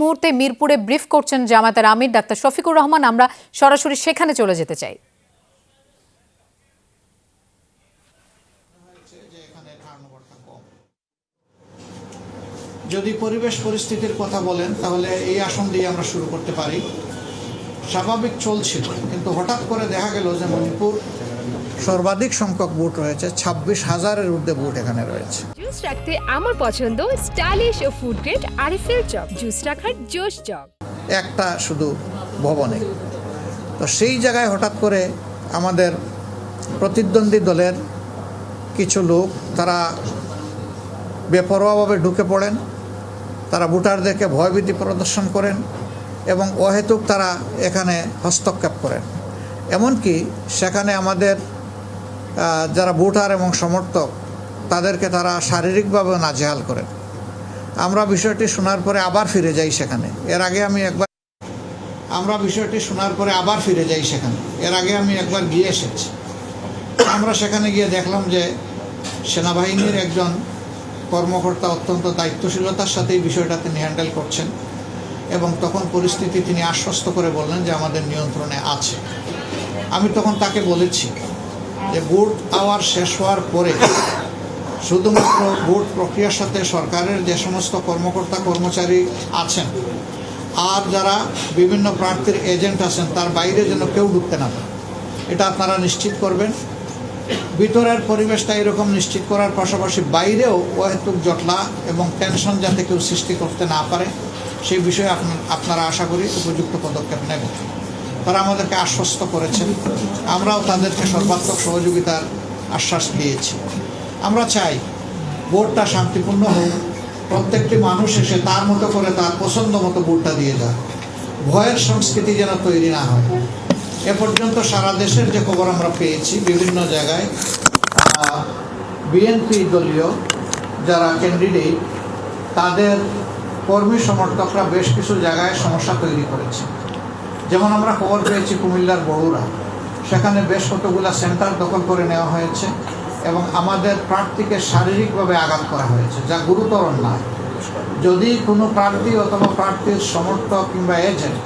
মুহূর্তে মিরপুরে ব্রিফ করছেন জামায়াতের আমির ডাক্তার শফিকুর রহমান। আমরা সরাসরি সেখানে চলে যেতে চাই। যদি পরিবেশ পরিস্থিতির কথা বলেন তাহলে এই আসন দিয়ে আমরা শুরু করতে পারি। স্বাভাবিক চলছিল, কিন্তু হঠাৎ করে দেখা গেল যে মণিপুর সর্বাধিক সংখ্যক বুট রয়েছে, 26,000-এর ঊর্ধ্বে বুট এখানে রয়েছে। জুস রাখতে আমার পছন্দ স্টাইলিশ ও ফুড গ্রেড আরএফএল চক। জুস রাখার জোশ চক একটা শুধু ভবনে, তো সেই জায়গায় হঠাৎ করে আমাদের প্রতিদ্বন্দ্বী দলের কিছু লোক তারা বেপরোয়াভাবে ঢুকে পড়েন, তারা ভোটারদেরকে ভয়ভীতি প্রদর্শন করেন এবং অহেতুক তারা এখানে হস্তক্ষেপ করেন। এমনকি সেখানে আমাদের যারা ভোটার এবং সমর্থক তাদেরকে তারা শারীরিকভাবে নাজেহাল করেন। আমরা বিষয়টি শোনার পরে আবার ফিরে যাই সেখানে। এর আগে আমি একবার গিয়ে এসেছি। আমরা সেখানে গিয়ে দেখলাম যে সেনাবাহিনীর একজন কর্মকর্তা অত্যন্ত দায়িত্বশীলতার সাথে এই বিষয়টা তিনি হ্যান্ডেল করছেন এবং তখন পরিস্থিতি তিনি আশ্বস্ত করে বললেন যে আমাদের নিয়ন্ত্রণে আছে। আমি তখন তাকে বলেছি যে ভোট আওয়ার শেষ হওয়ার পরে শুধুমাত্র ভোট প্রক্রিয়ার সাথে সরকারের যে সমস্ত কর্মকর্তা কর্মচারী আছেন আর যারা বিভিন্ন প্রার্থীর এজেন্ট আছেন তার বাইরে যেন কেউ ঢুকতে না পারে, এটা আপনারা নিশ্চিত করবেন। ভিতরের পরিবেশটা এরকম নিশ্চিত করার পাশাপাশি বাইরেও অহেতুক জটলা এবং টেনশন যাতে কেউ সৃষ্টি করতে না পারে সেই বিষয়ে আপনারা আশা করি উপযুক্ত পদক্ষেপ নেবেন। তারা আমাদেরকে আশ্বস্ত করেছেন, আমরাও তাদেরকে সর্বাত্মক সহযোগিতার আশ্বাস দিয়েছি। আমরা চাই ভোটটা শান্তিপূর্ণ হোক, প্রত্যেকটি মানুষ এসে তার মতো করে তার পছন্দ মতো ভোটটা দিয়ে যায়, ভয়ের সংস্কৃতি যেন তৈরি না হয়। এ পর্যন্ত সারা দেশের যে খবর আমরা পেয়েছি, বিভিন্ন জায়গায় বিএনপি দলীয় যারা ক্যান্ডিডেট তাদের কর্মী সমর্থকরা বেশ কিছু জায়গায় সমস্যা তৈরি করেছে। যেমন আমরা খবর পেয়েছি কুমিল্লার বড়ুরা, সেখানে বেশ কতগুলা সেন্টার দখল করে নেওয়া হয়েছে এবং আমাদের প্রার্থীকে শারীরিকভাবে আঘাত করা হয়েছে, যা গুরুতর নয়। যদি কোনো প্রার্থী অথবা প্রার্থীর সমর্থক কিংবা এজেন্ট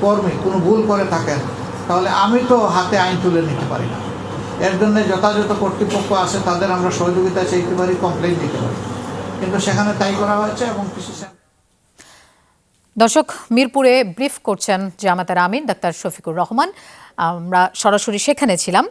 কর্মী কোনো ভুল করে থাকেন তাহলে আমি তো হাতে আইন তুলে নিতে পারি না। এর জন্য যথাযথ কর্তৃপক্ষ আছে, তাদের আমরা সহযোগিতা চাইতে পারি, কমপ্লেইন দিতে পারি, কিন্তু সেখানে তাই করা হয়েছে। এবং কিছু দর্শক, মিরপুরে ব্রিফ করছেন জামায়াতের আমির ডাক্তার শফিকুর রহমান। আমরা সরাসরি সেখানে ছিলাম।